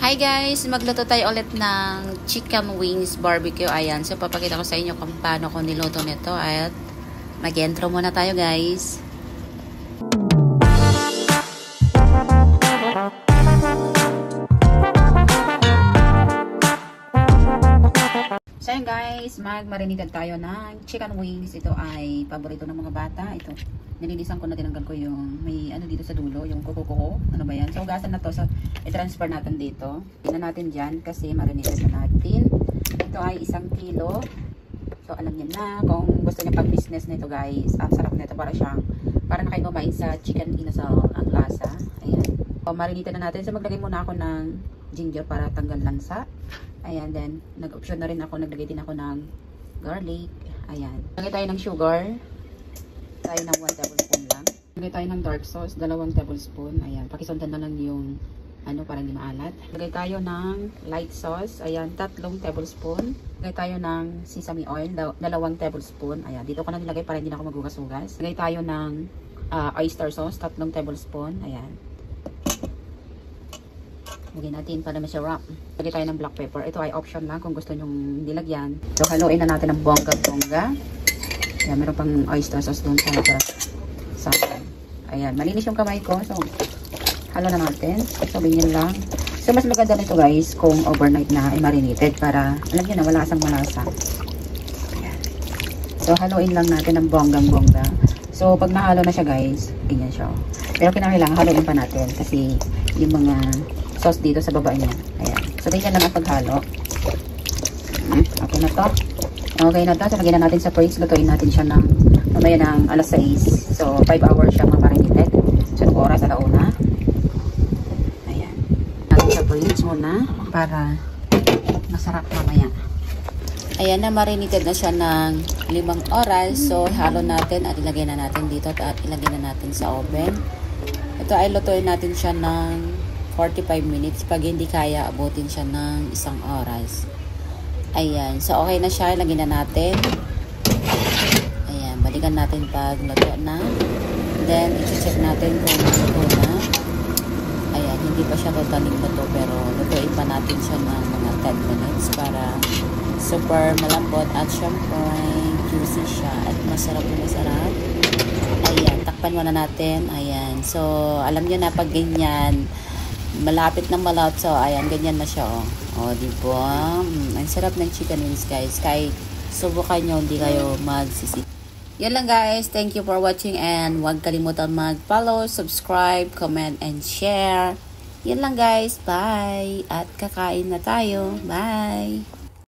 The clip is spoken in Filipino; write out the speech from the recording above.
Hi guys! Magluto tayo ulit ng chicken wings barbecue. Ayan. So, papakita ko sa inyo kung paano ko niluto nito. At mag-intro muna tayo guys. So, ayan guys. Mag-marinated tayo ng chicken wings. Ito ay paborito ng mga bata. Ito. Nilinisan ko na, tinanggal ko yung may ano dito sa dulo, yung kuko. Ano ba yan? So, hugasan na to. So, i-transfer natin dito. Tingnan natin dyan kasi marinated na natin. Ito ay 1 kilo. So, alam niyo na kung gusto niyo pag-business nito guys. Ang sarap nito para na kayo kumain sa chicken inasal ang lasa. Ayan. So, marinated na natin. So, maglagay muna ako ng ginger para tanggal lansa. Ayan. Then, nag-option na rin ako. Naglagay din ako ng garlic. Ayan. Lagay tayo ng sugar. Tayo ng 1 tablespoon lang. Lagay tayo ng dark sauce, 2 tablespoon. Ayan, pakisundan na lang yung ano para hindi maalat. Lagay tayo ng light sauce. Ayan, 3 tablespoon. Lagay tayo ng sesame oil, 2 tablespoon. Ayan, dito ko na nilagay para hindi na ako maghugas-hugas. Lagay tayo ng oyster sauce, 3 tablespoon. Ayan. Lagay natin para masarap. Lagay tayo ng black pepper. Ito ay option lang kung gusto nyong nilagyan. So, haluin na natin ng bongga-bongga. Ayan, meron pang oyster sauce doon sa ayan, malinis yung kamay ko. So, halo na natin. So, ganyan lang. So, mas maganda nito guys kung overnight na i-marinated para, alam nyo na, wala asang malasa. Ayan. So, haluin lang natin ng bonggang-bongga. So, pag nahalo na siya guys, ganyan siya. Pero kinakailangan haluin pa natin kasi yung mga sauce dito sa baba niya. Ayan. So, ganyan lang ang paghalo. Okay na to. Okay na to. So, lagyan na natin sa fridge. Lutuin natin siya ng mamaya ng alas 6. So, 5 hours siya marinated. So, nung oras, alauna. Ayan. Natin sa fridge muna para masarap mamaya. Ayan na, marinated na siya ng 5 oras. So, halo natin at ilagay na natin dito at ilagay na natin sa oven. Ito ay lutuin natin siya ng 45 minutes. Pag hindi kaya, abutin siya ng 1 oras. Ayan. So, okay na siya. Lagyan na natin. Ayan. Balikan natin pag luto na. Then, i-check natin kung luto na. Ayan. Hindi pa siya totally luto. Pero, lutuin pa natin siya ng mga 10 minutes para super malambot at syempre juicy siya at masarap na masarap. Ayan. Takpan muna natin. Ayan. So, alam nyo na pag ganyan, malapit na malaut. So, ayan, ganyan na siya, oh. O, diba? Ang sarap ng chicken wings, guys. Kahit subukan nyo, hindi kayo magsisi. Yan lang, guys. Thank you for watching and huwag kalimutan mag-follow, subscribe, comment, and share. Yan lang, guys. Bye! At kakain na tayo. Bye!